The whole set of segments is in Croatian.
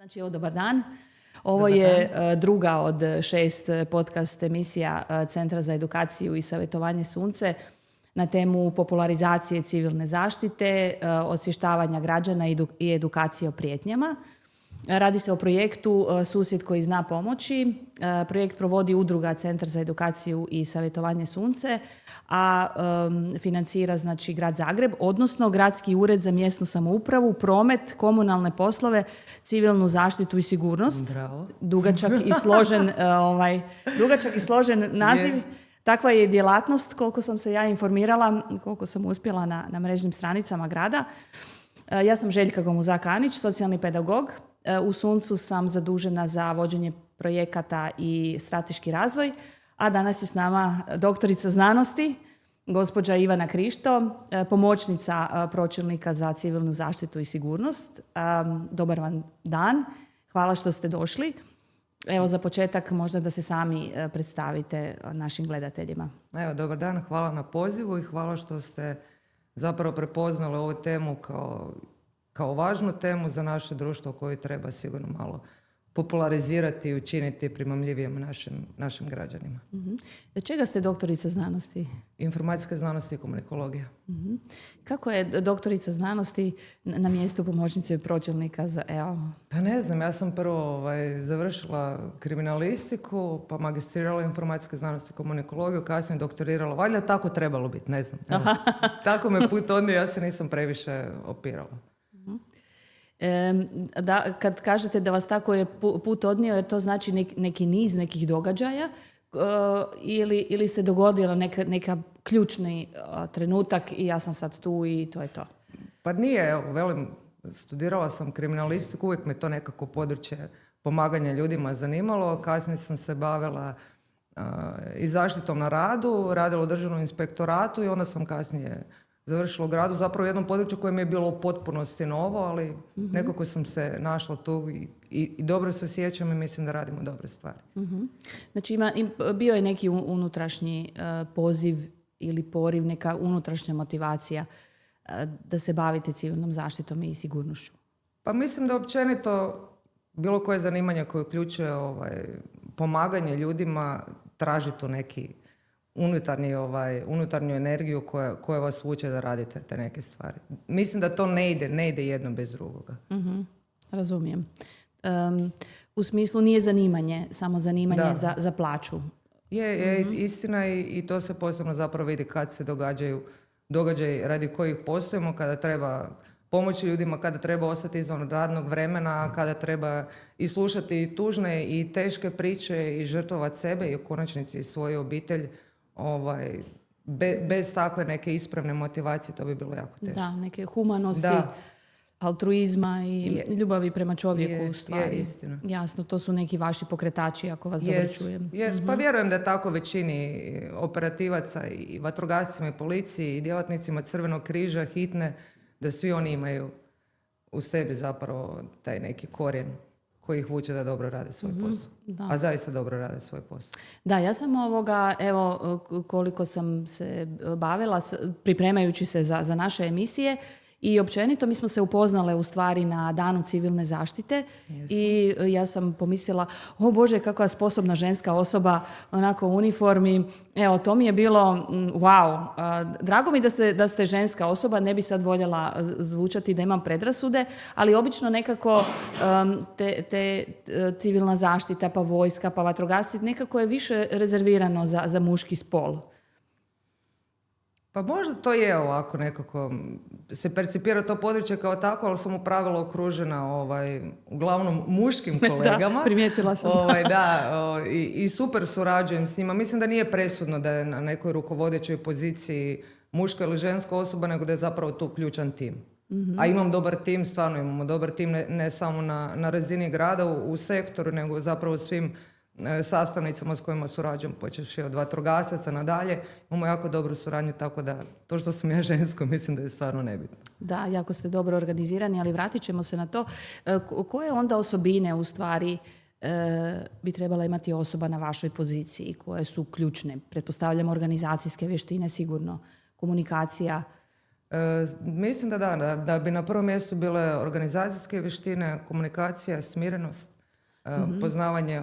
Znači, dobar dan. Ovo je druga od 6 podcast emisija Centra za edukaciju i savjetovanje Sunce na temu popularizacije civilne zaštite, osvještavanja građana i edukacije o prijetnjama. Radi se o projektu Susjed koji zna pomoći. Projekt provodi udruga Centar za edukaciju i savjetovanje Sunce, a financira znači Grad Zagreb, odnosno Gradski ured za mjesnu samoupravu, promet, komunalne poslove, civilnu zaštitu i sigurnost. Bravo. Dugačak i složen naziv. Takva je djelatnost, koliko sam se ja informirala, koliko sam uspjela na mrežnim stranicama grada. Ja sam Željka Gomuzak-Anić, socijalni pedagog. U Suncu sam zadužena za vođenje projekata i strateški razvoj, a danas je s nama doktorica znanosti, gospođa Ivana Krišto, pomoćnica pročelnika za civilnu zaštitu i sigurnost. Dobar vam dan, hvala što ste došli. Evo za početak možda da se sami predstavite našim gledateljima. Evo, dobar dan, hvala na pozivu i hvala što ste zapravo prepoznali ovu temu kao važnu temu za naše društvo koju treba sigurno malo popularizirati i učiniti primamljivijim našim građanima. Čega ste doktorica znanosti? Informacijske znanosti i komunikologija. Kako je doktorica znanosti na mjestu pomoćnice pročelnika za Pa ne znam, ja sam prvo završila kriminalistiku, pa magistrirala informacijske znanosti i komunikologiju, kasnije doktorirala. Valjda tako trebalo biti, ne znam. Tako me put odnio, ja se nisam previše opirala. Kad kažete da vas tako je put odnio, jer to znači neki niz nekih događaja ili se dogodilo neka ključni trenutak i ja sam sad tu i to je to? Pa nije, studirala sam kriminalistiku, uvijek me to nekako područje pomaganja ljudima zanimalo. Kasnije sam se bavila i zaštitom na radu, radila u državnom inspektoratu i onda sam kasnije završila u gradu, zapravo u jednom području koje mi je bilo u potpunosti novo, ali nekako sam se našla tu i dobro se osjećam i mislim da radimo dobre stvari. Znači bio je neki unutrašnji poziv ili poriv, neka unutrašnja motivacija da se bavite civilnom zaštitom i sigurnošću? Pa mislim da općenito bilo koje zanimanje koje uključuje pomaganje ljudima traži tu neki unutarnju energiju koja vas vuče da radite te neke stvari. Mislim da to ne ide jedno bez drugoga. Razumijem. U smislu nije zanimanje, samo zanimanje za plaću. Je istina i to se posebno zapravo vidi kad se događaji radi kojih postojimo, kada treba pomoći ljudima, kada treba ostati izvan radnog vremena, kada treba i slušati i tužne i teške priče i žrtvovati sebe i u konačnici svoju obitelj. Bez takve neke ispravne motivacije to bi bilo jako teško. Da, neke humanosti, altruizma i ljubavi prema čovjeku u stvari. Je istina. Jasno, to su neki vaši pokretači, ako vas dobro čujem. Pa vjerujem da je tako većini operativaca i vatrogascima i policiji i djelatnicima Crvenog križa, hitne, da svi oni imaju u sebi zapravo taj neki korijen koji ih vuče da dobro rade svoj posao. A zaista dobro rade svoj posao. Da, ja sam koliko sam se bavila pripremajući se za naše emisije i općenito mi smo se upoznale u stvari na Danu civilne zaštite. I ja sam pomislila, o Bože, kakva sposobna ženska osoba onako u uniformi. Evo, to mi je bilo wow. Drago mi da ste ženska osoba, ne bi sad voljela zvučati da imam predrasude, ali obično nekako te civilna zaštita, pa vojska, pa vatrogasci, nekako je više rezervirano za muški spol. Pa možda to je ovako nekako, se percipira to područje kao tako, ali sam u pravilu okružena uglavnom muškim kolegama. Da, primijetila sam. I super surađujem s njima. Mislim da nije presudno da je na nekoj rukovodećoj poziciji muška ili ženska osoba, nego da je zapravo tu ključan tim. A imam dobar tim, stvarno imamo dobar tim, ne samo na razini grada, u sektoru, nego zapravo svim sastavnicama s kojima surađujem, počevši od vatrogasaca nadalje. Imamo jako dobru suradnju, tako da to što sam ja žensko mislim da je stvarno nebitno. Da, jako ste dobro organizirani, ali vratit ćemo se na to. Koje onda osobine u stvari bi trebala imati osoba na vašoj poziciji, koje su ključne? Pretpostavljam organizacijske vještine sigurno, komunikacija. Mislim da bi na prvom mjestu bile organizacijske vještine, komunikacija, smirenost, poznavanje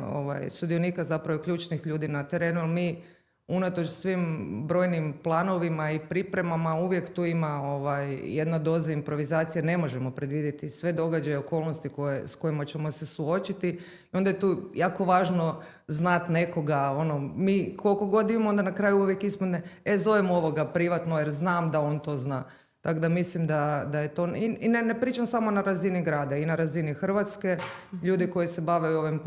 sudionika, zapravo ključnih ljudi na terenu, jer mi unatoč svim brojnim planovima i pripremama uvijek tu ima jedna doza improvizacije, ne možemo predvidjeti sve događaje, okolnosti s kojima ćemo se suočiti i onda je tu jako važno znat nekoga, mi koliko god imamo, onda na kraju uvijek ispadne, zovem ovoga privatno jer znam da on to zna. Tako da mislim da je to, i ne pričam samo na razini grada, i na razini Hrvatske, ljudi koji se bave ovim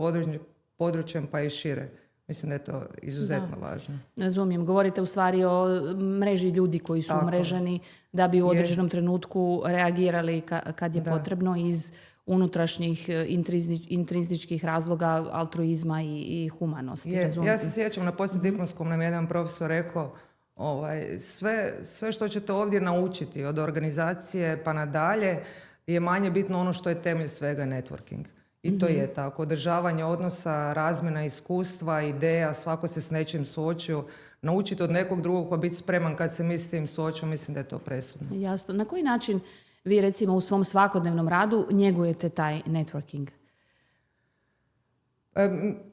područjem pa i šire. Mislim da je to izuzetno važno. Razumijem. Govorite u stvari o mreži ljudi koji su umreženi da bi u određenom trenutku reagirali kad je potrebno iz unutrašnjih intrinzičkih razloga altruizma i humanosti. Ja se sjećam, na poslijediplomskom nam jedan profesor rekao, sve što ćete ovdje naučiti od organizacije pa nadalje je manje bitno ono što je temelj svega, networking. I to je tako. Održavanje odnosa, razmjena iskustva, ideja, svako se s nečim suočio, naučiti od nekog drugog pa biti spreman kad se mi s tim suočio, mislim da je to presudno. Jasno. Na koji način vi recimo u svom svakodnevnom radu njegujete taj networking?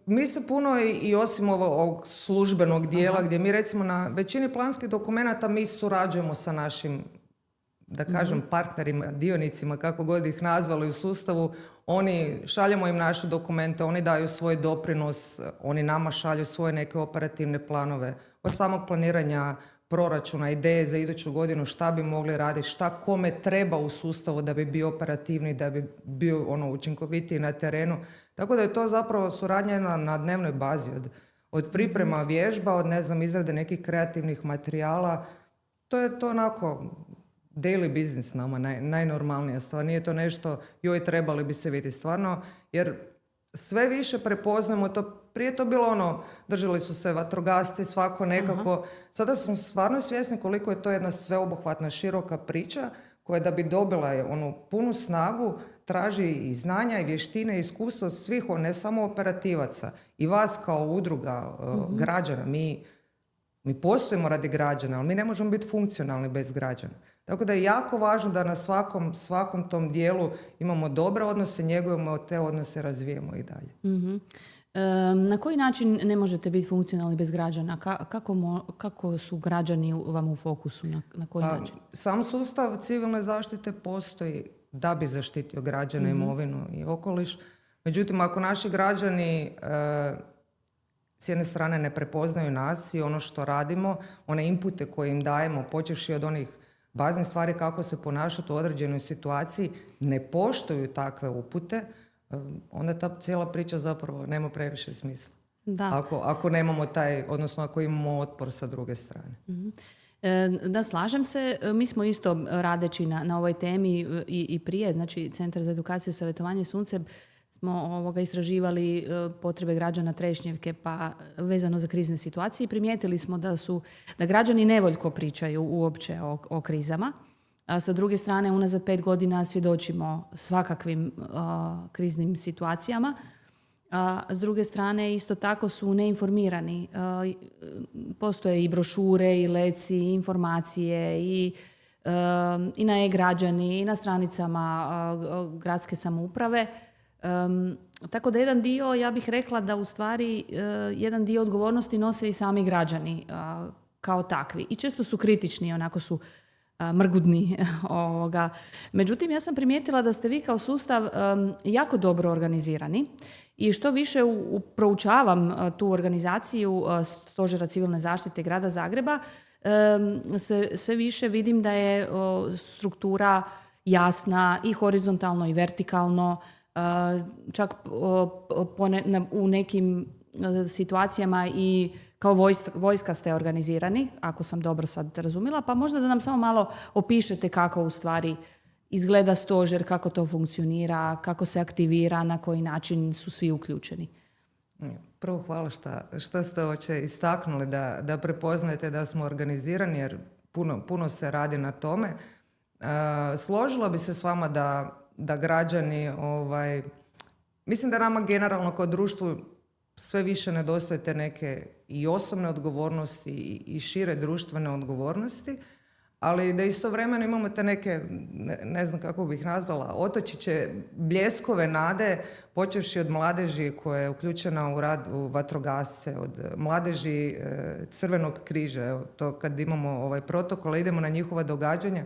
Mi se puno i osim ovog službenog dijela gdje mi recimo na većini planskih dokumenata mi surađujemo sa našim, da kažem, partnerima, dionicima, kako god ih nazvali u sustavu. Oni, šaljemo im naše dokumente, oni daju svoj doprinos, oni nama šalju svoje neke operativne planove. Od samog planiranja proračuna, ideje za iduću godinu, šta bi mogli raditi, šta kome treba u sustavu da bi bio operativni, da bi bio učinkovitiji na terenu. Tako da je to zapravo suradnja na dnevnoj bazi. Od priprema vježba, od izrade nekih kreativnih materijala. To je to onako daily business nama, najnormalnija stvar. Nije to nešto, trebali bi se vidjeti stvarno, jer sve više prepoznajemo to. Prije to bilo držali su se vatrogasci, svako nekako. Sada smo stvarno svjesni koliko je to jedna sveobuhvatna, široka priča koja da bi dobila punu snagu traži i znanja i vještine i iskustva svih, ne samo operativaca. I vas kao udruga građana. Mi postojimo radi građana, ali mi ne možemo biti funkcionalni bez građana. Tako da je jako važno da na svakom tom dijelu imamo dobre odnose, njegujemo te odnose, razvijemo i dalje. Na koji način ne možete biti funkcionalni bez građana? Kako su građani vam u fokusu? Na koji način? Sam sustav civilne zaštite postoji da bi zaštitio građane, imovinu i okoliš. Međutim, ako naši građani s jedne strane ne prepoznaju nas i ono što radimo, one inpute koje im dajemo, počevši od onih baznih stvari kako se ponašati u određenoj situaciji, ne poštuju takve upute, onda ta cijela priča zapravo nema previše smisla. Da. Ako nemamo odnosno ako imamo otpor sa druge strane. Da, slažem se. Mi smo isto radeći na ovoj temi i prije, znači Centar za edukaciju i savjetovanje Sunceb, smo istraživali potrebe građana Trešnjevke pa vezano za krizne situacije i primijetili smo da građani nevoljko pričaju uopće o krizama. A sa druge strane, unazad 5 godina svjedočimo svakakvim kriznim situacijama. S druge strane, isto tako su neinformirani. Postoje i brošure, i leci, i informacije, i na e-građani, i na stranicama gradske samouprave. Tako da jedan dio, ja bih rekla da u stvari jedan dio odgovornosti nose i sami građani kao takvi. I često su kritični, onako su mrgudni. Međutim, ja sam primijetila da ste vi kao sustav jako dobro organizirani i što više proučavam tu organizaciju Stožera civilne zaštite Grada Zagreba, sve više vidim da je struktura jasna i horizontalno i vertikalno. Čak u nekim situacijama i kao vojska ste organizirani, ako sam dobro sad razumjela, pa možda da nam samo malo opišete kako u stvari izgleda stožer, kako to funkcionira, kako se aktivira, na koji način su svi uključeni. Prvo hvala što ste istaknuli da prepoznajete da smo organizirani, jer puno se radi na tome. Složila bi se s vama da građani, mislim da nama generalno kao društvu sve više nedostaje te neke i osobne odgovornosti i šire društvene odgovornosti, ali da istovremeno imamo te neke, ne znam kako bih nazvala, otočiće, bljeskove nade, počevši od mladeži koja je uključena u rad u vatrogasce, od mladeži Crvenog križa. Evo, to kad imamo ovaj protokol, idemo na njihova događanja.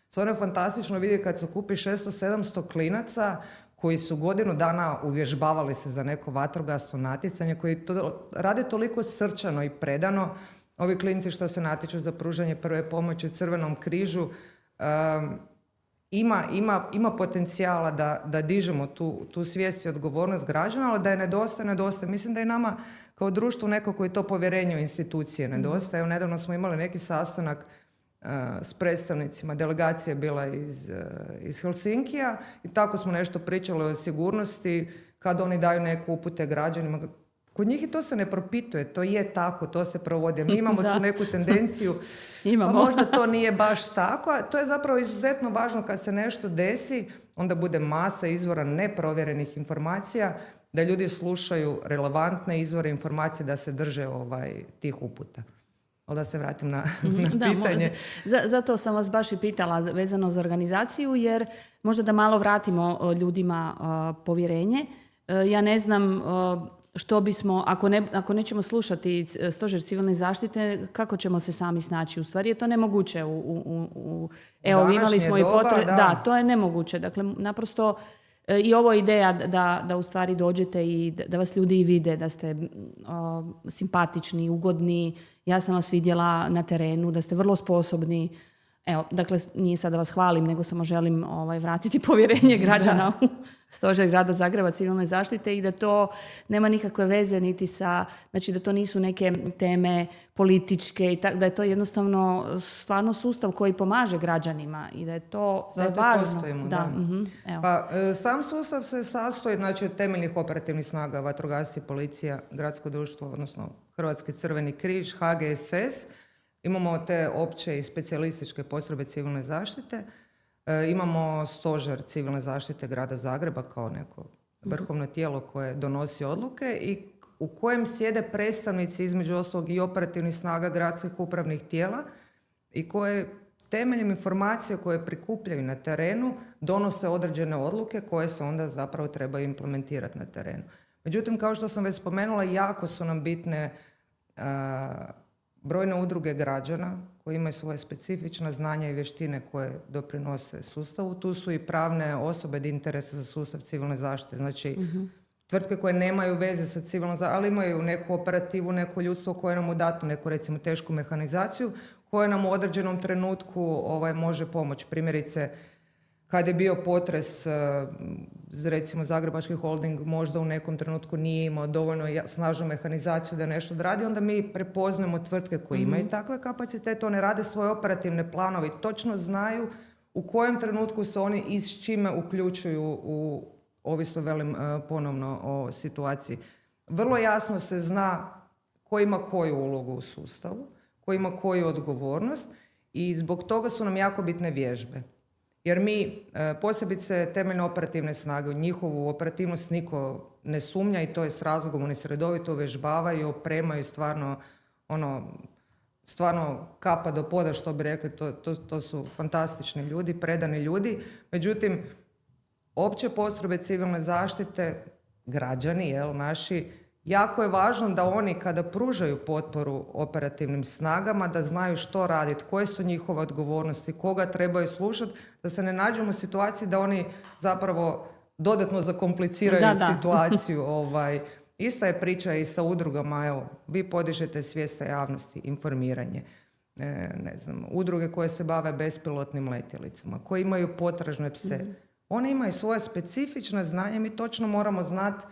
Stvarno je fantastično vidjeti kad se kupi 600-700 klinaca koji su godinu dana uvježbavali se za neko vatrogasno natjecanje, koji to rade toliko srčano i predano. Ovi klinci što se natječu za pružanje prve pomoći u Crvenom križu, ima potencijala da dižemo tu svijest i odgovornost građana, ali da je nedostaje. Mislim da je nama kao društvu neko koji to povjerenje u institucije nedostaje. Evo, nedavno smo imali neki sastanak s predstavnicima, delegacija je bila iz Helsinkija i tako smo nešto pričali o sigurnosti, kad oni daju neku upute građanima. Kod njih i to se ne propituje, to je tako, to se provodi. Mi imamo tu neku tendenciju, pa možda to nije baš tako, a to je zapravo izuzetno važno kad se nešto desi, onda bude masa izvora neprovjerenih informacija, da ljudi slušaju relevantne izvore informacije, da se drže tih uputa. Ali da se vratim na pitanje. Zato sam vas baš i pitala vezano za organizaciju, jer možda da malo vratimo ljudima povjerenje. Ja ne znam što bismo, ako nećemo slušati Stožer civilne zaštite, kako ćemo se sami snaći? U stvari je to nemoguće. Evo, imali smo i potres. Da, to je nemoguće. Dakle, naprosto i ovo je ideja da u stvari dođete i da vas ljudi i vide, da ste simpatični, ugodni. Ja sam vas vidjela na terenu, da ste vrlo sposobni. Evo, dakle, nije sad da vas hvalim, nego samo želim vratiti povjerenje građana u Stožer grada Zagreba civilne zaštite i da to nema nikakve veze niti sa, znači da to nisu neke teme političke, i da je to jednostavno stvarno sustav koji pomaže građanima i da je to zato važno. Postojimo, da. Evo. Pa, sam sustav se sastoji, znači, od temeljnih operativnih snaga, vatrogasci, policija, gradsko društvo, odnosno Hrvatski crveni križ, HGSS. Imamo te opće i specijalističke postrojbe civilne zaštite. Imamo Stožer civilne zaštite grada Zagreba kao neko vrhovno tijelo koje donosi odluke i u kojem sjede predstavnici između ostalog i operativnih snaga gradskih upravnih tijela i koje temeljem informacija koje prikupljaju na terenu donose određene odluke koje se onda zapravo trebaju implementirati na terenu. Međutim, kao što sam već spomenula, jako su nam bitne brojne udruge građana koji imaju svoje specifična znanja i vještine koje doprinose sustavu. Tu su i pravne osobe od interesa za sustav civilne zaštite. Znači, tvrtke koje nemaju veze sa civilnom zaštitom, ali imaju neku operativu, neko ljudstvo koje nam udatu, neku recimo tešku mehanizaciju, koje nam u određenom trenutku može pomoći. Primjerice, kad je bio potres, recimo Zagrebački holding možda u nekom trenutku nije imao dovoljno snažnu mehanizaciju da nešto odradi, onda mi prepoznajemo tvrtke koje imaju takve kapacitete, one rade svoje operativne planove i točno znaju u kojem trenutku se oni i s čime uključuju u, ovisno velim ponovno o situaciji. Vrlo jasno se zna ko ima koju ulogu u sustavu, ko ima koju odgovornost i zbog toga su nam jako bitne vježbe. Jer mi, posebice temeljne operativne snage, u njihovu operativnost niko ne sumnja i to je s razlogom, oni se redovito uvježbavaju, opremaju stvarno kapa do poda, što bi rekli, to su fantastični ljudi, predani ljudi. Međutim, opće postrojbe civilne zaštite, građani, naši, jako je važno da oni kada pružaju potporu operativnim snagama, da znaju što raditi, koje su njihove odgovornosti, koga trebaju slušati, da se ne nađemo u situaciji da oni zapravo dodatno zakompliciraju situaciju. Ista je priča i sa udrugama, evo, vi podižete svijest javnosti, informiranje. Udruge koje se bave bespilotnim letjelicama, koje imaju potražne pse. Oni imaju svoje specifične znanje, mi točno moramo znati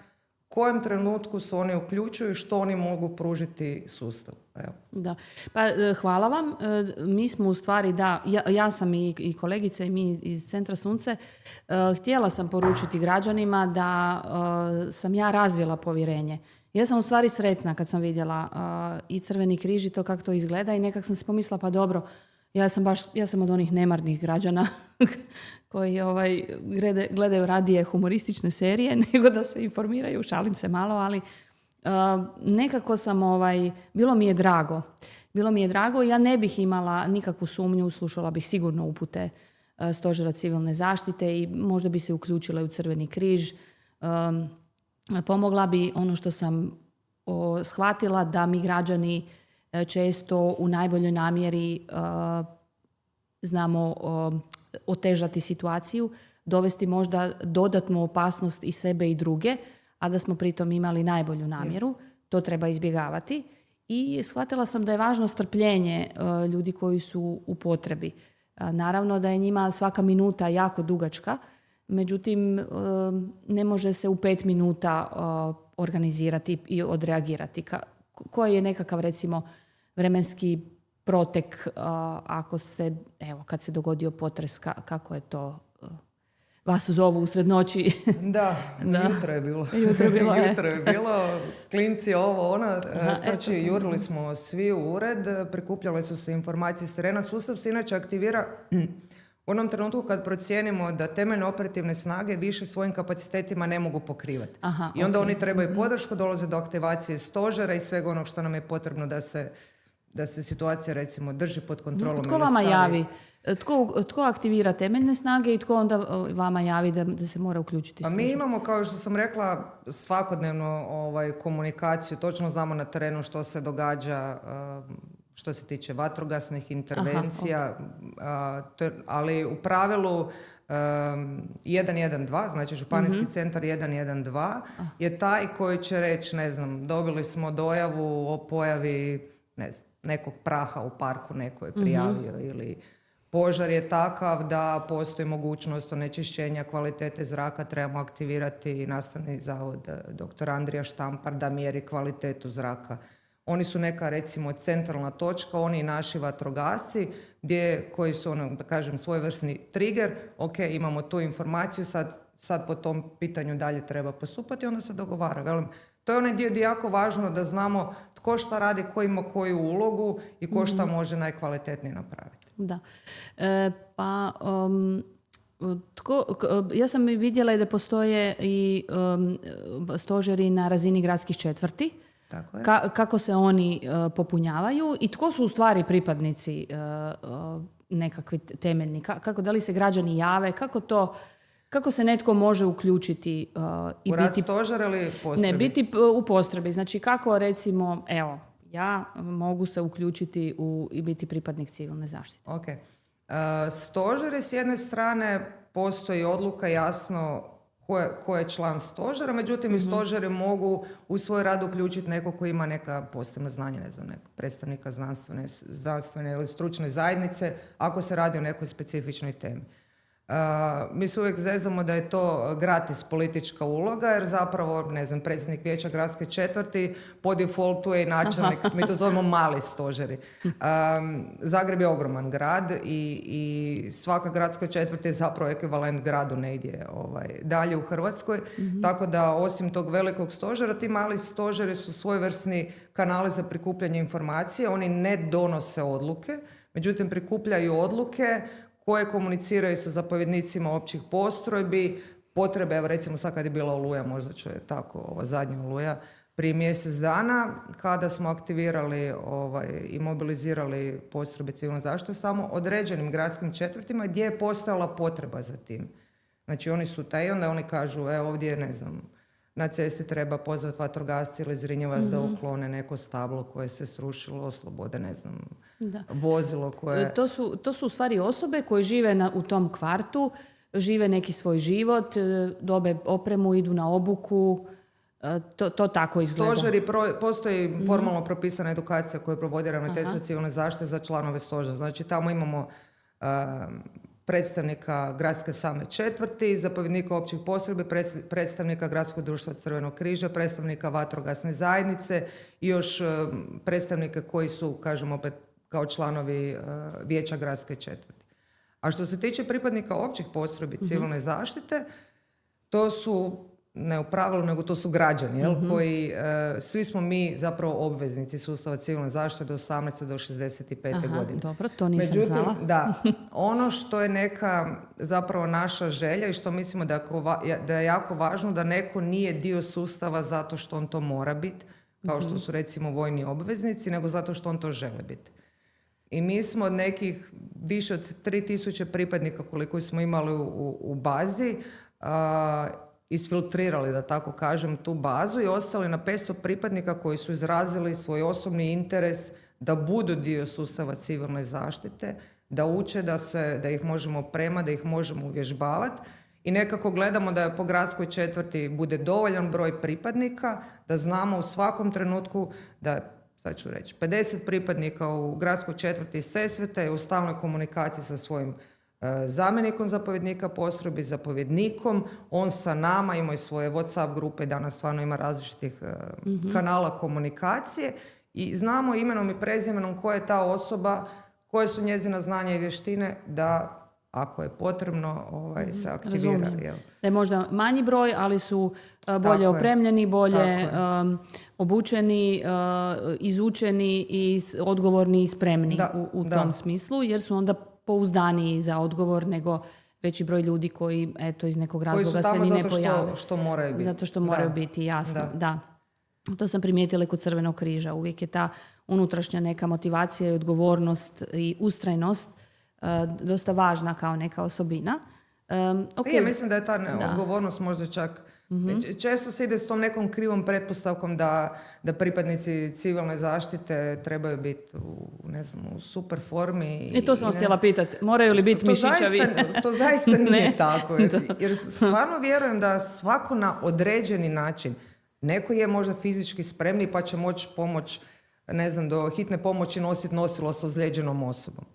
u kojem trenutku se oni uključuju, što oni mogu pružiti sustavu. Evo. Da. Pa hvala vam. Mi smo u stvari, ja sam i kolegice i mi iz Centra Sunce, htjela sam poručiti građanima da sam ja razvila povjerenje. Ja sam u stvari sretna kad sam vidjela i Crveni križ i to kako to izgleda i nekak sam se pomislila, pa dobro, ja sam od onih nemarnih građana koji gledaju radije humoristične serije nego da se informiraju, šalim se malo, ali nekako sam, bilo mi je drago. Bilo mi je drago i ja ne bih imala nikakvu sumnju, slušala bih sigurno upute Stožera civilne zaštite i možda bi se uključila i u Crveni križ. Pomogla bi ono što sam shvatila da mi građani često u najboljoj namjeri znamo otežati situaciju, dovesti možda dodatnu opasnost i sebe i druge, a da smo pritom imali najbolju namjeru. To treba izbjegavati. I shvatila sam da je važno strpljenje ljudi koji su u potrebi. Naravno da je njima svaka minuta jako dugačka, međutim ne može se u 5 minuta organizirati i odreagirati. Koji je nekakav, recimo, vremenski protek ako se, kad se dogodio potres, kako je to? Vas zovu usred noći. Da, jutro je bilo. Jutro je bilo, klinci trči, jurili smo svi u ured, prikupljale su se informacije s terena. Sustav se inače aktivira u onom trenutku kad procijenimo da temeljne operativne snage više svojim kapacitetima ne mogu pokrivati. I onda oni trebaju podršku, dolaze do aktivacije stožera i svega onog što nam je potrebno da se situacija, recimo, drži pod kontrolom. Tko vama javi? Tko aktivira temeljne snage i tko onda vama javi da se mora uključiti stožer? Mi imamo, kao što sam rekla, svakodnevno komunikaciju, točno znamo na terenu što se događa što se tiče vatrogasnih intervencija, ali u pravilu 112, znači županijski centar 112 je taj koji će reći, ne znam, dobili smo dojavu o pojavi, ne znam, nekog praha u parku, neko je prijavio ili požar je takav da postoji mogućnost onečišćenja kvalitete zraka, trebamo aktivirati nastavni zavod dr. Andrija Štampar da mjeri kvalitetu zraka. Oni su neka, recimo, centralna točka, oni i naši vatrogasci, koji su, da kažem, svojevrsni trigger, ok, imamo tu informaciju, sad po tom pitanju dalje treba postupati, onda se dogovara. Velim, to je onaj dio gdje je jako važno da znamo tko šta radi, ko ima koju ulogu i ko šta može najkvalitetnije napraviti. Da. Ja sam vidjela i da postoje i stožeri na razini gradskih četvrti. Tako je. Kako se oni popunjavaju i tko su u stvari pripadnici nekakvi temeljni? Da li se građani jave? Kako se netko može uključiti i u rad stožera ili postrebi? Ne, biti u postrebi. Znači kako, recimo, ja mogu se uključiti i biti pripadnik civilne zaštite. Ok. Stožer je s jedne strane, postoji odluka jasno ko je član stožera, međutim i stožeri mogu u svoj rad uključiti neko ko ima neka posebna znanja, ne znam, nekog predstavnika znanstvene ili stručne zajednice, ako se radi o nekoj specifičnoj temi. Mi se uvijek zezamo da je to gratis politička uloga, jer zapravo, ne znam, predsjednik vijeća gradske četvrti po defaultu je i načelnik, mi to zovemo mali stožeri. Zagreb je ogroman grad i svaka gradska četvrt je zapravo ekvivalent gradu negdje dalje u Hrvatskoj, tako da osim tog velikog stožera, ti mali stožeri su svojevrsni kanali za prikupljanje informacije, oni ne donose odluke, međutim prikupljaju odluke koje komuniciraju sa zapovjednicima općih postrojbi, potrebe, evo recimo sad kad je bila Oluja, možda će tako, ova zadnja Oluja, prije mjesec dana, kada smo aktivirali i mobilizirali postrojbe civilne zaštite samo određenim gradskim četvrtima gdje je postojala potreba za tim. Znači oni su taj, onda oni kažu, ovdje, ne znam, na cesti treba pozvati vatrogasce ili Zrinjevac da uklone neko stablo koje se srušilo, oslobode, ne znam, vozilo koje... To su u stvari osobe koje žive u tom kvartu, žive neki svoj život, dobe opremu, idu na obuku, to tako izgleda. Stožeri, postoji formalno propisana edukacija koju provodi Ravnateljstvo civilne zaštite za članove stožera. Znači tamo imamo predstavnika gradske same četvrti, zapovjednika općih postrojbi, predstavnika Gradskog društva Crvenog križa, predstavnika vatrogasne zajednice i još predstavnike koji su, kažem opet, kao članovi vijeća gradske četvrti. A što se tiče pripadnika općih postrojbi civilne zaštite, to su ne u pravilu, nego to su građani, jel? Koji, svi smo mi zapravo obveznici sustava civilne zaštite do 18. do 65. godine. Dobro, to nisam Međutim, znala. da, ono što je neka zapravo naša želja i što mislimo da je jako važno, da neko nije dio sustava zato što on to mora biti, kao što su recimo vojni obveznici, nego zato što on to želi biti. I mi smo od nekih više od 3000 pripadnika koliko smo imali u bazi, isfiltrirali, da tako kažem, tu bazu i ostali na 500 pripadnika koji su izrazili svoj osobni interes da budu dio sustava civilne zaštite, da uče, da ih možemo opremati, da ih možemo uvježbavati. I nekako gledamo da po gradskoj četvrti bude dovoljan broj pripadnika, da znamo u svakom trenutku da, sad ću reći, 50 pripadnika u gradskoj četvrti Sesvete je u stalnoj komunikaciji sa svojim zamjenikom zapovjednika postrojbi, zapovjednikom, on sa nama, ima i svoje WhatsApp grupe, danas stvarno ima različitih kanala komunikacije i znamo imenom i prezimenom koja je ta osoba, koje su njezina znanja i vještine, da ako je potrebno se aktivira. Da je možda manji broj, ali su bolje opremljeni, bolje obučeni, izučeni i odgovorni i spremni u tom smislu, jer su onda pouzdaniji za odgovor nego veći broj ljudi koji iz nekog razloga se ni ne pojave. Što moraju biti. Zato što moraju biti, jasno. Da. To sam primijetila kod Crvenog križa. Uvijek je ta unutrašnja neka motivacija i odgovornost i ustrajnost dosta važna kao neka osobina. Ja mislim da je ta odgovornost možda čak često se ide s tom nekom krivom pretpostavkom da pripadnici civilne zaštite trebaju biti u super formi. I to sam vas htjela pitati. Moraju li biti mišićavi? To zaista nije tako. Jer stvarno vjerujem da svako na određeni način, neko je možda fizički spremni pa će moći pomoć, do hitne pomoći nositi nosilo sa ozlijeđenom osobom.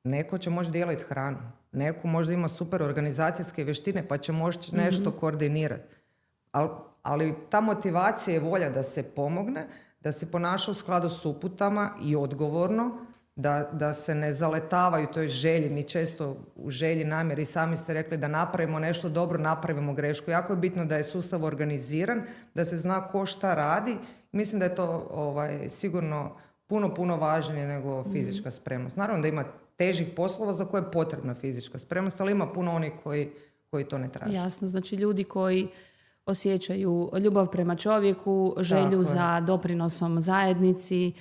Neko će moći dijeliti hranu. Neko možda ima super organizacijske vještine pa će moći nešto koordinirati. Ali ta motivacija i volja da se pomogne, da se ponaša u skladu s uputama i odgovorno, da se ne zaletavaju toj želji. Mi često u želji, namjeri, sami ste rekli da napravimo nešto dobro, napravimo grešku. Jako je bitno da je sustav organiziran, da se zna ko šta radi. Mislim da je to sigurno puno važnije nego fizička spremnost. Naravno da ima težih poslova za koje je potrebna fizička spremnost, ali ima puno onih koji to ne traže. Jasno, znači ljudi koji osjećaju ljubav prema čovjeku, želju za doprinosom zajednici,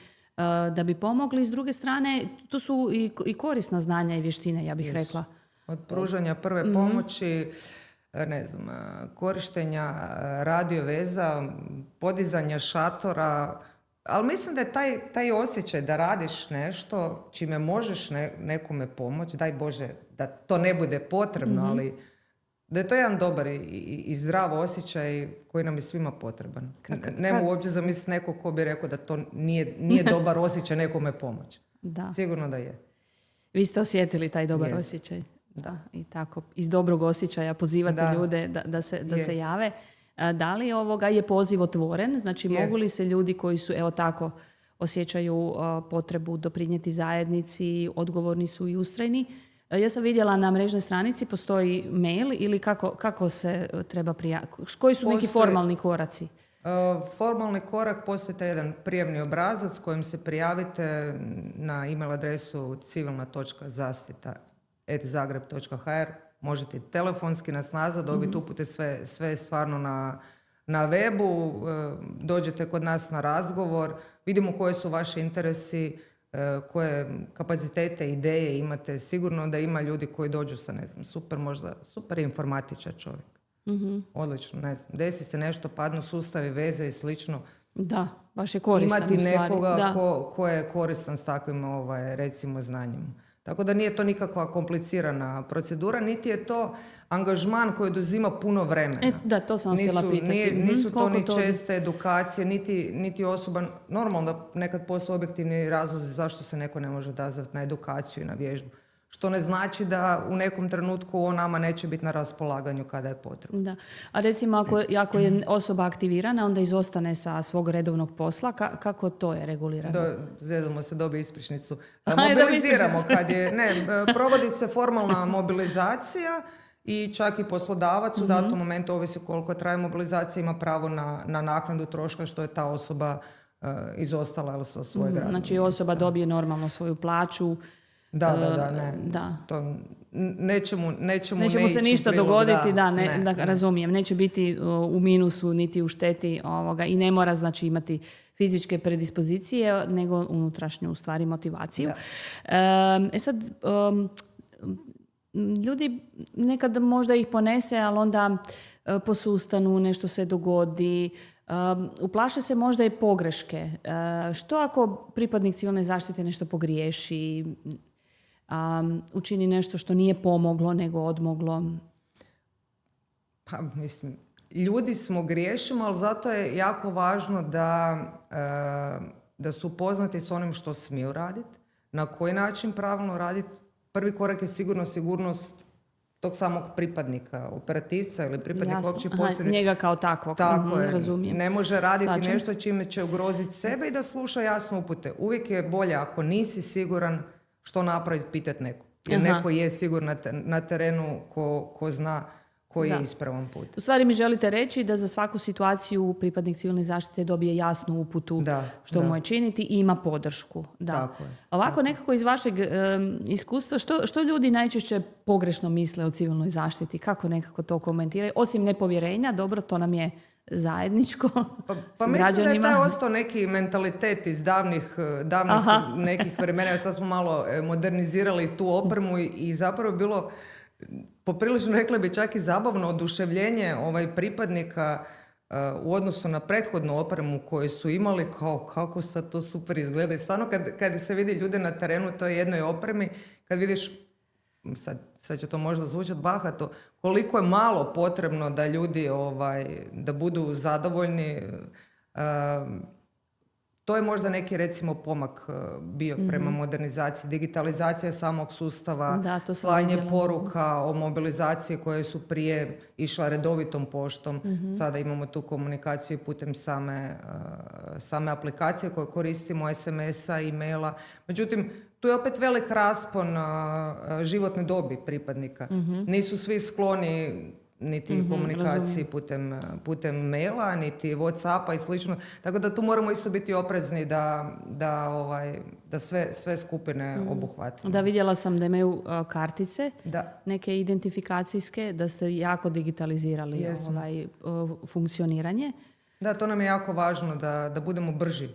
da bi pomogli. S druge strane, to su i korisna znanja i vještine, ja bih rekla. Od pružanja prve pomoći, korištenja radio veza, podizanja šatora, ali mislim da je taj osjećaj da radiš nešto čime možeš nekome pomoći, daj Bože da to ne bude potrebno, ali da je to jedan dobar i zdrav osjećaj koji nam je svima potreban. Ne mogu uopće zamisliti nekog ko bi rekao da to nije dobar osjećaj nekome pomoći. Da. Sigurno da je. Vi ste osjetili taj dobar osjećaj. Da. I tako, iz dobrog osjećaja pozivate ljude da se jave. Da li je poziv otvoren? Znači, mogu li se ljudi koji su, tako, osjećaju potrebu doprinijeti zajednici, odgovorni su i ustrajni? Ja sam vidjela na mrežnoj stranici postoji mail ili kako se treba prijaviti? Koji su neki formalni koraci? Formalni korak, postoji taj jedan prijavni obrazac kojim se prijavite na email adresu civilna.zaštita@zagreb.hr. Možete telefonski nas nazvat, dobiti upute, sve je stvarno na webu, dođete kod nas na razgovor, vidimo koji su vaši interesi, koje kapacitete, ideje imate. Sigurno da ima ljudi koji dođu sa, super informatičar čovjek. Odlično, desi se nešto, padnu sustavi, veze i slično. Da, baš je koristan. Imati nekoga ko je koristan s takvim, recimo, znanjem. Tako da nije to nikakva komplicirana procedura, niti je to angažman koji oduzima puno vremena. Da, to sam vas htjela pitati. Nisu to ni česte edukacije, niti osoba. Normalno da nekad postoje objektivni razlozi zašto se neko ne može odazvati na edukaciju i na vježbu. Što ne znači da u nekom trenutku on nama neće biti na raspolaganju kada je potrebno. Da. A recimo ako je osoba aktivirana, onda izostane sa svog redovnog posla, kako to je regulirano? Zedamo se, dobije ispričnicu. Mobiliziramo kad je... provodi se formalna mobilizacija i čak i poslodavac u datom momentu, ovisi koliko traje mobilizacija, ima pravo na naknadu troška što je ta osoba izostala sa svojeg radnog mjesta. Znači osoba dobije normalno svoju plaću. Da. To neće mu se ništa dogoditi, razumijem. Neće biti u minusu niti u šteti i ne mora znači imati fizičke predispozicije, nego unutrašnju u stvari motivaciju. Sad, ljudi nekad možda ih ponese, ali onda posustanu, nešto se dogodi, uplaše se možda i pogreške. Što ako pripadnik civilne zaštite nešto pogriješi, učini nešto što nije pomoglo nego odmoglo? Pa mislim, ljudi smo, griješimo, ali zato je jako važno da su upoznati s onim što smiju raditi, na koji način pravilno raditi. Prvi korak je sigurno sigurnost tog samog pripadnika, operativca ili pripadnika opće postrojbe. Njega kao takvog. Tako je. Razumijem. Ne može raditi nešto čime će ugroziti sebe i da sluša jasno upute. Uvijek je bolje ako nisi siguran što napraviti, pitati neko. Jer neko je siguran na terenu ko zna koji je ispravan put. U stvari mi želite reći da za svaku situaciju pripadnik civilne zaštite dobije jasnu uputu što mu je činiti i ima podršku. Tako je. Ovako nekako iz vašeg iskustva, što ljudi najčešće pogrešno misle o civilnoj zaštiti? Kako nekako to komentiraju? Osim nepovjerenja, dobro, to nam je zajedničko. Pa mislim da je taj ostao neki mentalitet iz davnih nekih vremena. Sad smo malo modernizirali tu opremu i zapravo bilo poprilično, rekla bi, čak i zabavno oduševljenje pripadnika u odnosu na prethodnu opremu koju su imali, kao kako sad to super izgleda. I stvarno kad se vidi ljude na terenu toj jednoj opremi, kad vidiš, sad će to možda zvučati bahato, koliko je malo potrebno da ljudi da budu zadovoljni. To je možda neki, recimo, pomak bio prema modernizaciji, digitalizacija samog sustava, slanje poruka o mobilizaciji koje su prije išla redovitom poštom. Sada imamo tu komunikaciju putem same aplikacije koje koristimo, SMS-a, e-maila. Međutim, tu je opet velik raspon životne dobi pripadnika. Nisu svi skloni niti komunikaciji putem maila, niti Whatsappa i slično. Tako da tu moramo isto biti oprezni da sve skupine obuhvatimo. Da, vidjela sam da imaju kartice, neke identifikacijske, da ste jako digitalizirali funkcioniranje. Da, to nam je jako važno da budemo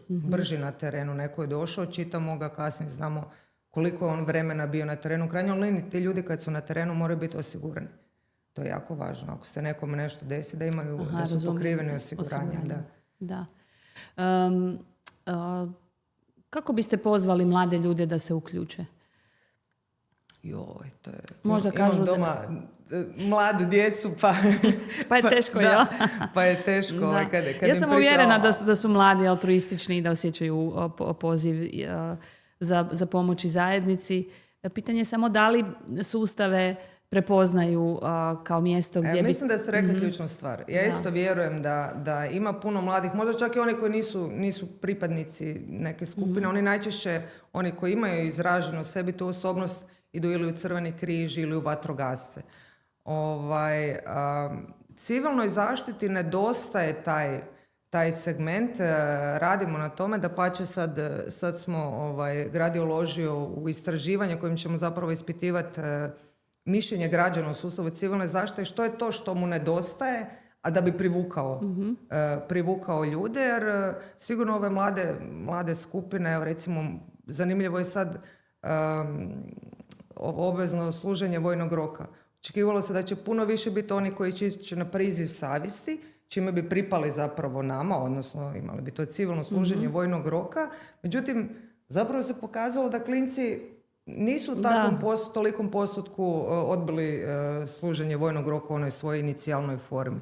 brži na terenu. Neko je došao, čitamo ga, kasnije znamo koliko je on vremena bio na terenu. U krajnjoj liniji ti ljudi kad su na terenu moraju biti osigurani. To je jako važno. Ako se nekome nešto desi, da su pokriveni osiguranjem. Da. Kako biste pozvali mlade ljude da se uključe? To je... Možda kažu doma mladu djecu, pa je teško, ja? Pa je teško. Ja sam uvjerena da su mladi altruistični i da osjećaju poziv za pomoć i zajednici. Pitanje je samo da li sustave prepoznaju kao mjesto gdje mislim da ste rekli ključnu stvar. Ja isto vjerujem da ima puno mladih, možda čak i oni koji nisu pripadnici neke skupine, oni najčešće, oni koji imaju izraženo sebi tu osobnost, idu ili u Crveni križ ili u vatrogasce. Civilnoj zaštiti nedostaje taj segment, radimo na tome, da pače sad smo grad je uložio u istraživanje kojim ćemo zapravo ispitivati mišljenje građana u sustavu civilne zaštite, što je to što mu nedostaje, a da bi privukao ljude, jer sigurno ove mlade skupine, evo recimo, zanimljivo je sad obvezno služenje vojnog roka. Očekivalo se da će puno više biti oni koji će na priziv savjesti, čime bi pripali zapravo nama, odnosno imali bi to civilno služenje vojnog roka. Međutim, zapravo se pokazalo da klinci nisu u takvom tolikom postotku odbili služenje vojnog roka u onoj svojoj inicijalnoj formi.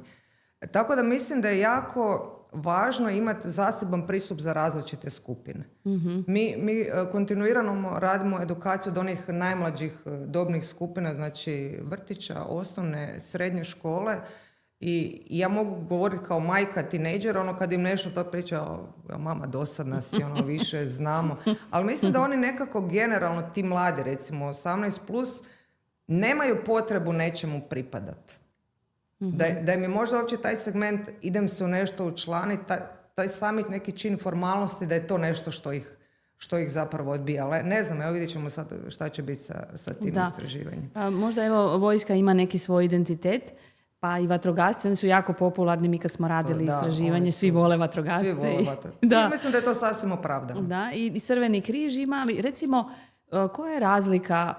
Tako da mislim da je jako važno imati zaseban pristup za različite skupine. Mi kontinuirano radimo edukaciju od onih najmlađih dobnih skupina, znači vrtića, osnovne, srednje škole. I ja mogu govoriti kao majka, tinejdžer, kad im nešto to priča, mama dosadna si, više znamo. Ali mislim da oni nekako generalno, ti mladi, recimo 18+, nemaju potrebu nečemu pripadati. Da mi možda uopće taj segment, idem se u nešto učlaniti, taj sami neki čin formalnosti, da je to nešto što ih zapravo odbija. Ali ne znam, evo vidjet ćemo sad šta će biti sa tim istraživanjem. Možda evo vojska ima neki svoj identitet, pa i vatrogasci, oni su jako popularni. Mi kad smo radili istraživanje, svi vole vatrogasce. Svi vole vatrogasce. Mislim da je to sasvim opravdano. Da, i Crveni križ ima, ali recimo, koja je razlika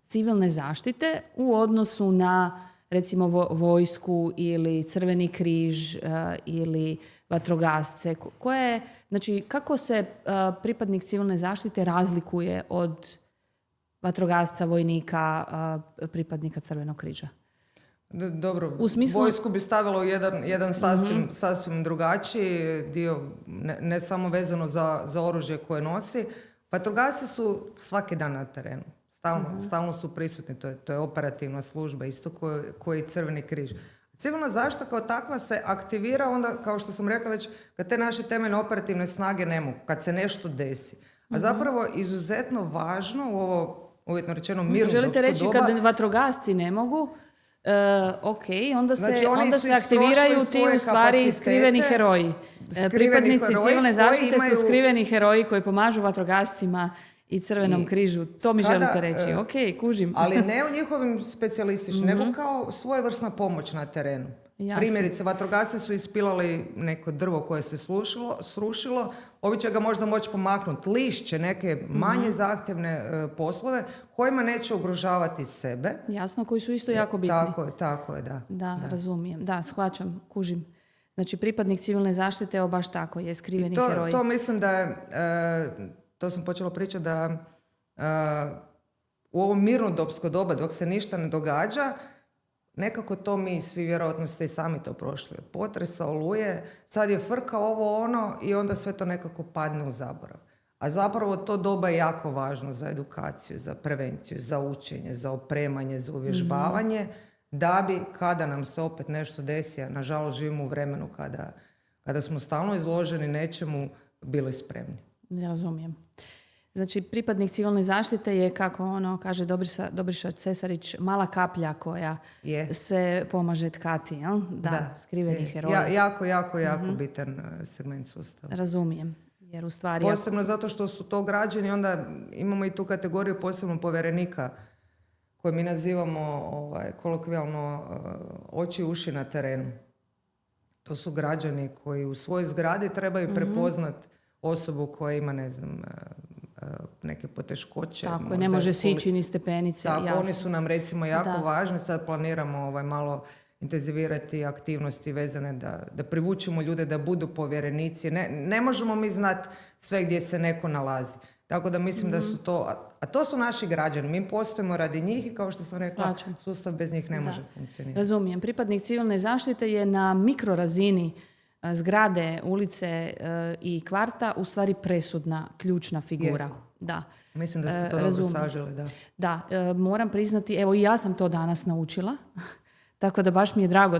civilne zaštite u odnosu na recimo vojsku ili Crveni križ ili vatrogasce? Znači, kako se pripadnik civilne zaštite razlikuje od vatrogasca, vojnika, pripadnika Crvenog križa? Dobro, u smislu... vojsku bi stavilo jedan sasvim drugačiji dio, ne samo vezano za oružje koje nosi. Vatrogasci su svaki dan na terenu. Stalno su prisutni, to je operativna služba, isto koji i Crveni križ. Civilna zaštita kao takva se aktivira onda, kao što sam rekla već, kad te naše temeljne operativne snage ne mogu, kad se nešto desi. A zapravo izuzetno važno u ovo, uvjetno rečeno, mirnodopsko doba... Želite reći kad vatrogasci ne mogu, onda se aktiviraju ti u stvari skriveni heroji. Pripadnici civilne zaštite su skriveni heroji koji pomažu vatrogascima i Crvenom križu. To mi želite reći. Kužim. Ali ne u njihovim specijalističnim, nego kao svojevrsna pomoć na terenu. Jasne. Primjerice, vatrogasci su ispilali neko drvo koje se srušilo. Ovi će ga možda moći pomaknuti. Lišće, neke manje zahtjevne poslove kojima neće ugrožavati sebe. Jasno, koji su isto jako bitni. Tako je, da. Da, razumijem. Da, shvaćam, kužim. Znači, pripadnik civilne zaštite, baš tako, je skriveni heroj. To mislim da je... To sam počela pričati da u ovo mirnodopsko doba, dok se ništa ne događa, nekako to mi svi, vjerojatno ste i sami to prošli. Od potresa, oluje, sad je frka ovo ono i onda sve to nekako padne u zaborav. A zapravo to doba je jako važno za edukaciju, za prevenciju, za učenje, za opremanje, za uvježbavanje, da bi kada nam se opet nešto desi, a nažalost živimo u vremenu kada smo stalno izloženi nečemu, bili spremni. Ja razumijem. Znači, pripadnik civilne zaštite je, kako kaže Dobriša Cesarić, mala kaplja koja se pomaže tkati, jel? Da, skriveni heroj. Jako bitan segment sustava. Razumijem. Jer u stvari... Posebno zato što su to građani, onda imamo i tu kategoriju posebno povjerenika koju mi nazivamo kolokvijalno oči i uši na terenu. To su građani koji u svojoj zgradi trebaju prepoznat osobu koja ima, neke poteškoće. Tako, ne može sići ni stepenice. Tako, jasno. Oni su nam recimo jako važni. Sad planiramo malo intenzivirati aktivnosti vezane da privučemo ljude da budu povjerenici. Ne možemo mi znati sve gdje se neko nalazi. Tako da mislim da su to... A to su naši građani. Mi postojimo radi njih i kao što sam rekla, sustav bez njih ne može funkcionirati. Razumijem. Pripadnik civilne zaštite je na mikrorazini zgrade, ulice i kvarta u stvari presudna, ključna figura. Da. Mislim da ste to dobro saželi, da. Da, moram priznati, evo i ja sam to danas naučila, tako da baš mi je drago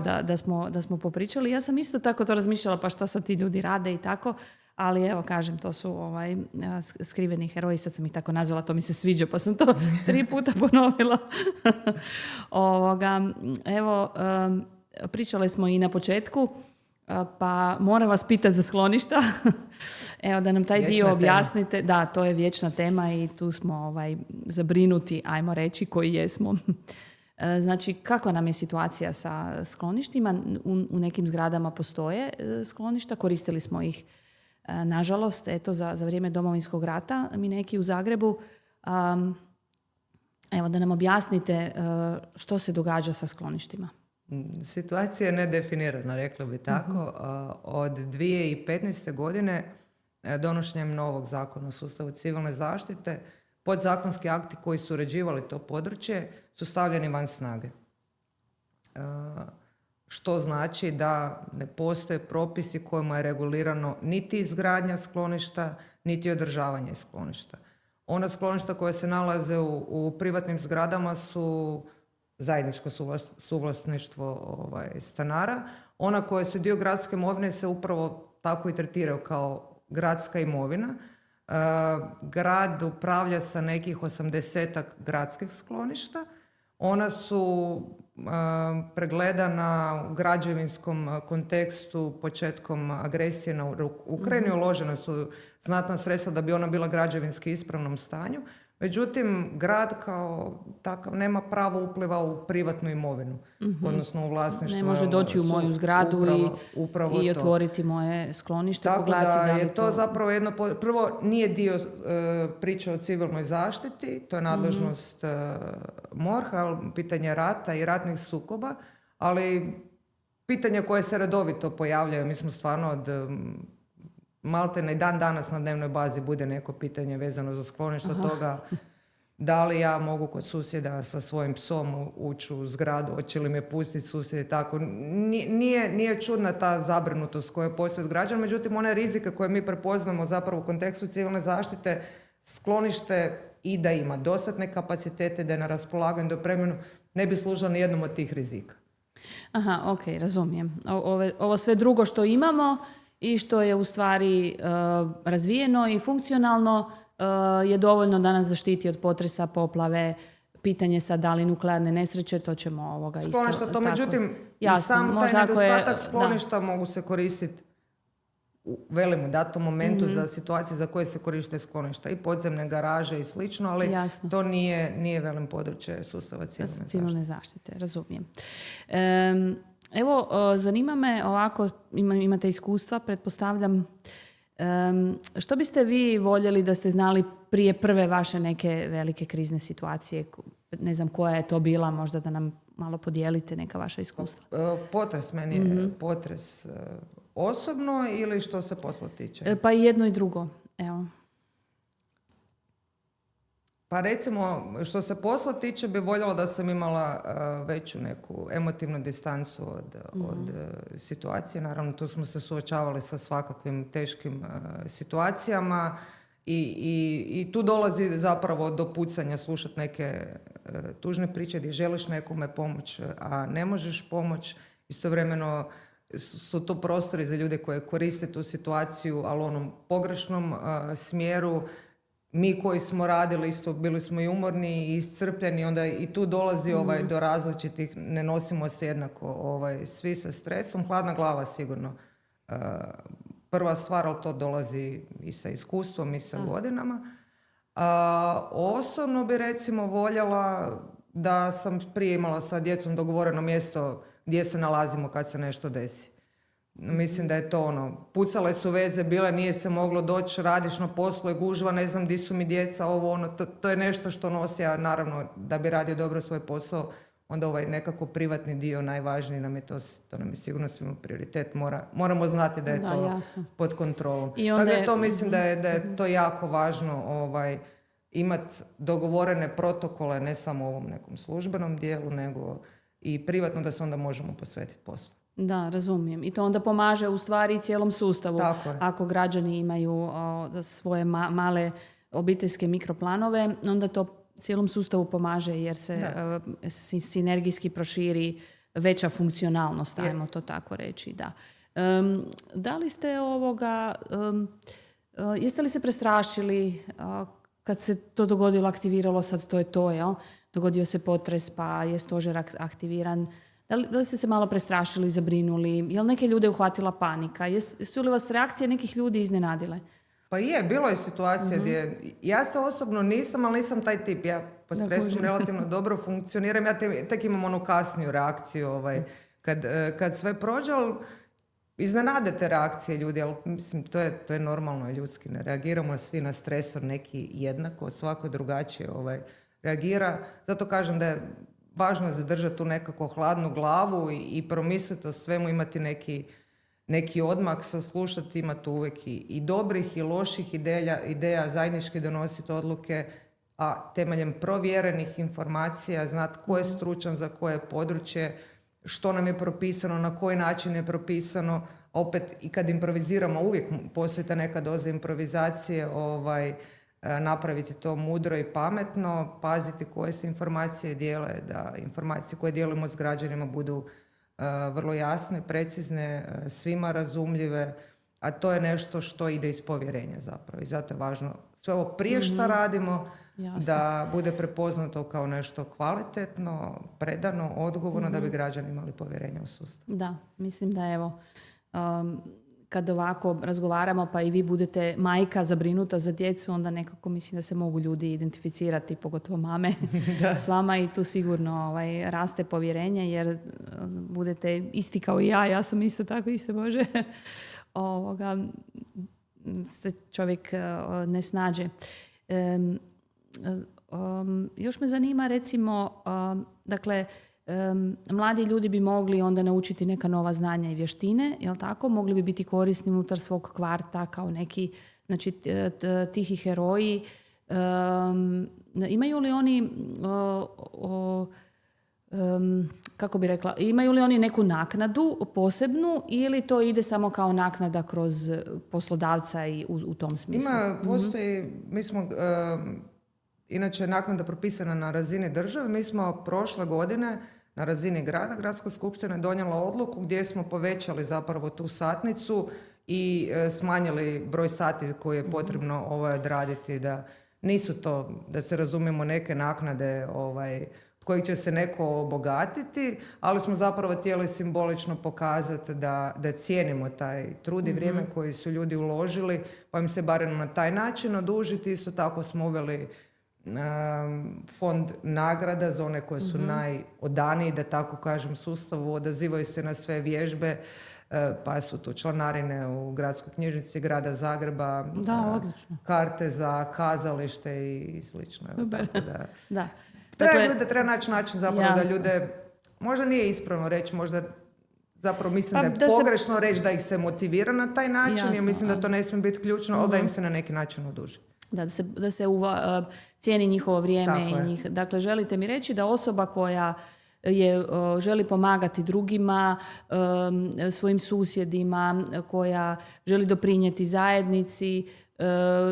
da smo popričali. Ja sam isto tako to razmišljala, pa šta sad ti ljudi rade i tako, ali evo kažem, to su skriveni heroji, sad sam ih tako nazvala, to mi se sviđa, pa sam to 3 puta ponovila. Evo, pričale smo i na početku, pa moram vas pitati za skloništa. Evo da nam taj dio objasnite. Da, to je vječna tema i tu smo zabrinuti, ajmo reći, koji jesmo. Znači, kakva nam je situacija sa skloništima? U nekim zgradama postoje skloništa, koristili smo ih, nažalost, za vrijeme Domovinskog rata, mi neki u Zagrebu. Evo da nam objasnite što se događa sa skloništima. Situacija je nedefinirana, rekla bi tako. Od 2015. godine donošenjem novog zakona o sustavu civilne zaštite, podzakonski akti koji su uređivali to područje su stavljeni van snage. Što znači da ne postoje propisi kojima je regulirano niti izgradnja skloništa, niti održavanje skloništa. Ona skloništa koja se nalaze u privatnim zgradama su zajedničko suvlasništvo stanara. Ona koja su dio gradske imovine se upravo tako i tretiraju kao gradska imovina. Grad upravlja sa nekih 80-ak gradskih skloništa. Ona su pregledana u građevinskom kontekstu početkom agresije na Ukrajinu. Uložena su znatna sredstva da bi ona bila građevinski ispravnom stanju. Međutim, grad kao takav nema pravo upliva u privatnu imovinu, odnosno u vlasništvo. Ne može doći u moju zgradu i otvoriti moje sklonište. Tako da je to zapravo jedno... Prvo, nije dio priče o civilnoj zaštiti, to je nadležnost MORH-a, pitanje rata i ratnih sukoba, ali pitanje koje se redovito pojavljaju, mi smo stvarno od... maltene i dan danas na dnevnoj bazi bude neko pitanje vezano za skloništa toga da li ja mogu kod susjeda sa svojim psom ući u zgradu, hoće li me pustiti susjedi, tako. Nije čudna ta zabrinutost koja postoji od građana, međutim one rizike koje mi prepoznamo zapravo u kontekstu civilne zaštite, sklonište i da ima dostatne kapacitete, da je na raspolaganju dopremljeno, ne bi služilo ni jednom od tih rizika. Aha, ok, razumijem. Ovo sve drugo što imamo i što je u stvari razvijeno i funkcionalno je dovoljno da nas zaštiti od potresa, poplave, pitanje sad da li nuklearne nesreće, to ćemo isto... Skloništa, to međutim, jasno, i sam taj nedostatak skloništa mogu se koristiti u velim datom momentu za situacije za koje se koriste skloništa i podzemne garaže i slično, ali to nije velim područje sustava civilne zaštite. Razumijem. Evo, zanima me ovako, imate iskustva, pretpostavljam, što biste vi voljeli da ste znali prije prve vaše neke velike krizne situacije? Ne znam koja je to bila, možda da nam malo podijelite neka vaša iskustva. Potres, meni je potres osobno ili što se posla tiče? Pa i jedno i drugo, evo. Pa recimo, što se posla tiče, bi voljela da sam imala veću neku emotivnu distancu od situacije. Naravno, tu smo se suočavali sa svakakvim teškim situacijama i tu dolazi zapravo do pucanja slušati neke tužne priče gdje želiš nekome pomoć, a ne možeš pomoć. Istovremeno su to prostori za ljude koje koriste tu situaciju, ali u onom pogrešnom smjeru. Mi koji smo radili isto bili smo i umorni i iscrpljeni, onda i tu dolazi do različitih, ne nosimo se jednako svi sa stresom. Hladna glava sigurno prva stvar, ali to dolazi i sa iskustvom i sa godinama. Osobno bi recimo voljela da sam prije imala sa djecom dogovoreno mjesto gdje se nalazimo kad se nešto desi. Mislim da je to pucale su veze, bile, nije se moglo doći, radiš na poslu, je gužva, ne znam di su mi djeca, to je nešto što nosi, a naravno da bi radio dobro svoj posao, onda nekako privatni dio najvažniji nam je to nam je sigurno svima prioritet, moramo znati da je to jasno. Pod kontrolom. Dakle, to mislim da je to jako važno imati dogovorene protokole, ne samo u ovom nekom službenom dijelu, nego i privatno da se onda možemo posvetiti poslu. Da, razumijem. I to onda pomaže u stvari cijelom sustavu. Ako građani imaju svoje male obiteljske mikroplanove, onda to cijelom sustavu pomaže jer se sinergijski proširi veća funkcionalnost, ajmo to tako reći. Da. Da li ste jeste li se prestrašili kad se to dogodilo, aktiviralo, sad to je to, jel? Dogodio se potres pa je stožer aktiviran. Da li ste se malo prestrašili, zabrinuli? Je li neke ljude uhvatila panika? Su li vas reakcije nekih ljudi iznenadile? Pa bilo je situacija gdje... Ja se osobno nisam, ali nisam taj tip. Ja pod stresom relativno dobro funkcioniram. Ja tek imam onu kasniju reakciju kad sve prođe, ali iznenade te reakcije ljudi. Ali, mislim, to je normalno, ljudski. Ne reagiramo svi na stresor neki jednako, svako drugačije reagira. Zato kažem da je važno je zadržati tu nekako hladnu glavu i promisliti o svemu, imati neki odmak, saslušati, imati uvijek i dobrih i loših ideja, zajednički donositi odluke, a temeljem provjerenih informacija, znati ko je stručan za koje područje, što nam je propisano, na koji način je propisano. Opet, i kad improviziramo, uvijek postoji ta neka doza improvizacije, napraviti to mudro i pametno, paziti koje se informacije dijele, da informacije koje dijelimo s građanima budu vrlo jasne, precizne, svima razumljive a to je nešto što ide iz povjerenja zapravo. I zato je važno sve ovo prije što radimo, Jasno. da bude prepoznato kao nešto kvalitetno, predano, odgovorno, da bi građani imali povjerenje u sustav. Da, mislim da evo, kad ovako razgovaramo pa i vi budete majka zabrinuta za djecu, onda nekako mislim da se mogu ljudi identificirati, pogotovo mame, s vama i tu sigurno raste povjerenje jer budete isti kao i ja sam isto tako, isto Bože, se čovjek ne snađe. Još me zanima recimo, dakle, mladi ljudi bi mogli onda naučiti neka nova znanja i vještine, jel tako? Mogli bi biti korisni unutar svog kvarta kao neki, znači, tihi heroji. Imaju li oni kako bi rekla, imaju li oni neku naknadu posebnu ili to ide samo kao naknada kroz poslodavca i u tom smislu? Postoji, mi smo inače naknada propisana na razini države. Mi smo prošle godine na razini grada, gradska skupština je donijela odluku gdje smo povećali zapravo tu satnicu i smanjili broj sati koje je potrebno odraditi, da nisu to, da se razumijemo, neke naknade od kojih će se neko obogatiti, ali smo zapravo htjeli simbolično pokazati da cijenimo taj trud i vrijeme koji su ljudi uložili, pa im se barem na taj način odužiti. Isto tako smo uveli fond nagrada za one koje su najodaniji, da tako kažem, sustavu, odazivaju se na sve vježbe, pa su tu članarine u gradskoj knjižnici grada Zagreba, karte za kazalište i slično. Super. Da. Treba naći način zapravo da ljude, možda nije ispravno reći, možda zapravo mislim da je pogrešno reći da ih se motivira na taj način, jer mislim da to ne smije biti ključno, ali da im se na neki način oduži. Da se cijeni njihovo vrijeme i njih. Dakle, želite mi reći da osoba koja želi pomagati drugima, svojim susjedima, koja želi doprinijeti zajednici,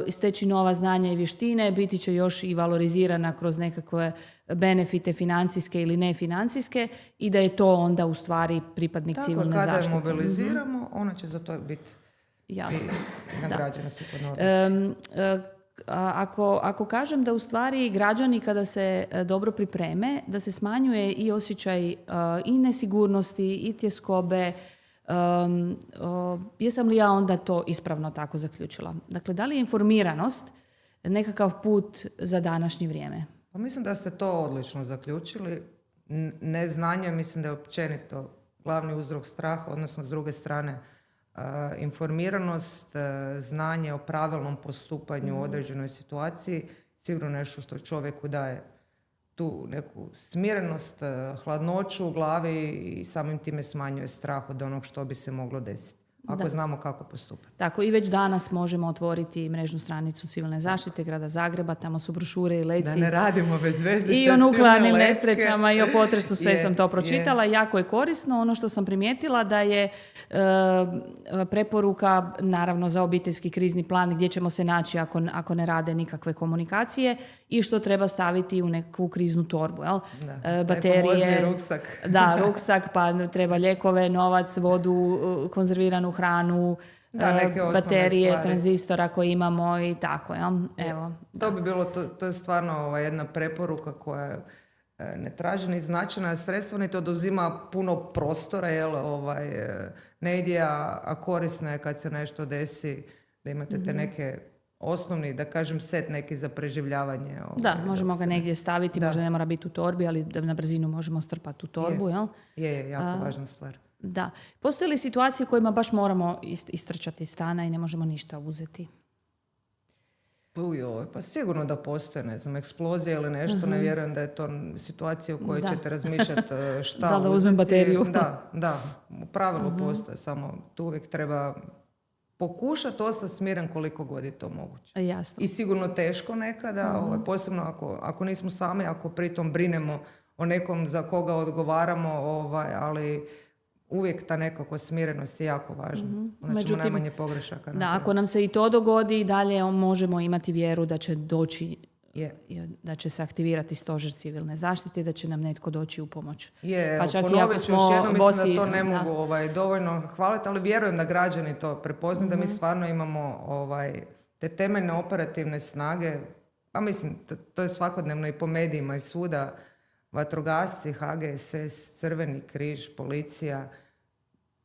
steći nova znanja i vještine, biti će još i valorizirana kroz nekakve benefite financijske ili nefinancijske i da je to onda u stvari pripadnik civilne zaštite. Kada je mobiliziramo, ona će za to biti nagrađena sukladno odluci. Ako kažem da u stvari građani kada se dobro pripreme, da se smanjuje i osjećaj i nesigurnosti i tjeskobe, jesam li ja onda to ispravno tako zaključila? Dakle, da li je informiranost nekakav put za današnje vrijeme? Pa mislim da ste to odlično zaključili. Neznanje mislim da je općenito glavni uzrok straha, odnosno s druge strane informiranost, znanje o pravilnom postupanju u određenoj situaciji, sigurno nešto što čovjeku daje tu neku smirenost, hladnoću u glavi i samim time smanjuje strah od onog što bi se moglo desiti. Ako znamo kako postupati. Tako, i već danas možemo otvoriti mrežnu stranicu civilne zaštite grada Zagreba, tamo su brošure i leci. Da ne radimo bez veze. I o nuklearnim nesrećama i o potresu, sve sam to pročitala. Jako je korisno. Ono što sam primijetila da je preporuka, naravno, za obiteljski krizni plan gdje ćemo se naći ako ne rade nikakve komunikacije i što treba staviti u neku kriznu torbu. Jel? Baterije, ruksak. Da, ruksak, pa treba lijekove, novac, vodu, konzerviranu hranu, baterije, stvari, tranzistora koje imamo i tako. Ja? Evo, to bi bilo, to je stvarno jedna preporuka koja ne traži ni značajna sredstva, ni to oduzima puno prostora, ne ide, a korisno je kad se nešto desi, da imate te neke osnovni, da kažem, set neki za preživljavanje. Da, možemo ga negdje staviti, možda ne mora biti u torbi, ali da na brzinu možemo strpati u torbu. Je jako važna stvar. Da. Postoje li situacije u kojima baš moramo istrčati iz stana i ne možemo ništa uzeti? Pa sigurno da postoje, ne znam, eksplozija ili nešto, ne vjerujem da je to situacija u kojoj ćete razmišljati šta da uzeti. uzmem bateriju. Da, u pravilu postoje, samo tu uvijek treba pokušati ostati smiren koliko god je to moguće. Jasno. I sigurno teško nekada, posebno ako nismo sami, ako pritom brinemo o nekom za koga odgovaramo, ali uvijek ta nekako smirenost je jako važna. Onda ćemo najmanje pogrešaka. Da, ako nam se i to dogodi, dalje možemo imati vjeru da će doći da će se aktivirati stožer civilne zaštite i da će nam netko doći u pomoć. Pa čak ponovit ću još jednom, mislim da to ne mogu dovoljno hvaliti, ali vjerujem da građani to prepoznaju, da mi stvarno imamo te temeljne operativne snage, pa mislim, to je svakodnevno i po medijima i svuda, vatrogasci, HGSS, Crveni križ, policija,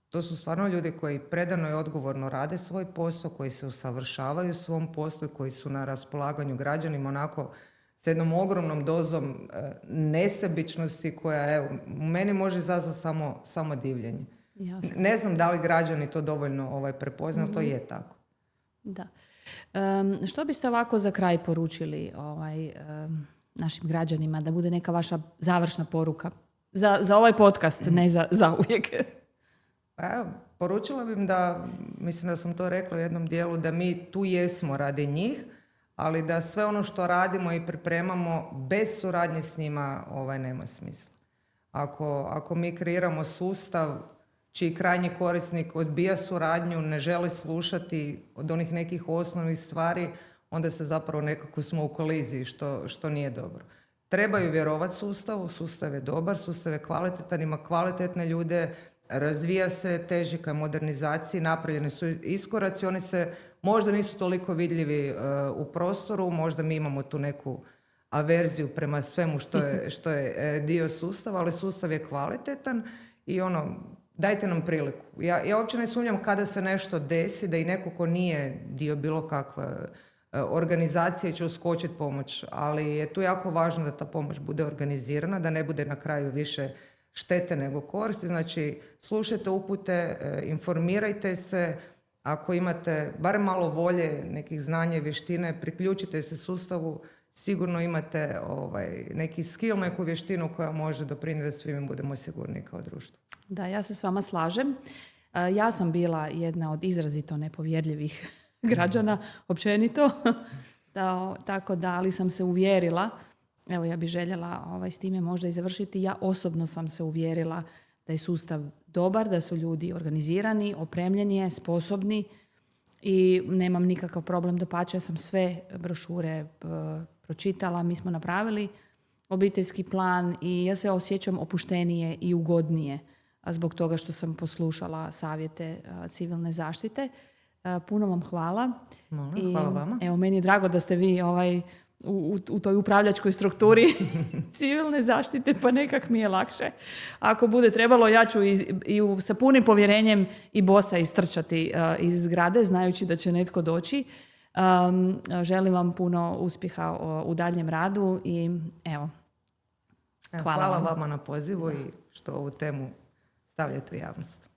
to su stvarno ljudi koji predano i odgovorno rade svoj posao, koji se usavršavaju u svom poslu i koji su na raspolaganju građanima onako s jednom ogromnom dozom nesebičnosti koja, evo, u meni može izazvati samo divljenje. Jasne. Ne znam da li građani to dovoljno prepoznaju, to je tako. Da. Što biste ovako za kraj poručili našim građanima, da bude neka vaša završna poruka za ovaj podcast, ne za uvijek? Evo, poručila bih da, mislim da sam to rekla u jednom dijelu, da mi tu jesmo radi njih, ali da sve ono što radimo i pripremamo bez suradnje s njima nema smisla. Ako mi kreiramo sustav čiji krajnji korisnik odbija suradnju, ne želi slušati od onih nekih osnovnih stvari, onda se zapravo nekako smo u koliziji, što nije dobro. Trebaju vjerovati sustavu, sustav je dobar, sustav je kvalitetan, ima kvalitetne ljude, razvija se, teži ka modernizaciji, napravljeni su iskoraci, oni se možda nisu toliko vidljivi u prostoru, možda mi imamo tu neku averziju prema svemu što je dio sustava, ali sustav je kvalitetan i dajte nam priliku. Ja uopće ne sumnjam kada se nešto desi, da i neko ko nije dio bilo kakve organizacije će uskočiti pomoć, ali je tu jako važno da ta pomoć bude organizirana, da ne bude na kraju više štete nego koristi. Znači, slušajte upute, informirajte se, ako imate barem malo volje, nekih znanja i vještine, priključite se sustavu, sigurno imate neki skill, neku vještinu koja može doprinijeti da svi mi budemo sigurni kao društvo. Da, ja se s vama slažem. Ja sam bila jedna od izrazito nepovjerljivih građana, općenito. Tako da, ali sam se uvjerila, evo ja bih željela s time možda i završiti, ja osobno sam se uvjerila da je sustav dobar, da su ljudi organizirani, opremljeni, sposobni i nemam nikakav problem, dapače, ja sam sve brošure pročitala, mi smo napravili obiteljski plan i ja se osjećam opuštenije i ugodnije zbog toga što sam poslušala savjete civilne zaštite. Puno vam hvala. Hvala vama. Evo, meni je drago da ste vi u toj upravljačkoj strukturi civilne zaštite, pa nekak mi je lakše. Ako bude trebalo, ja ću sa punim povjerenjem i bosa istrčati iz zgrade, znajući da će netko doći. Želim vam puno uspjeha u daljem radu i evo, hvala vama na pozivu i što ovu temu stavljate u javnost.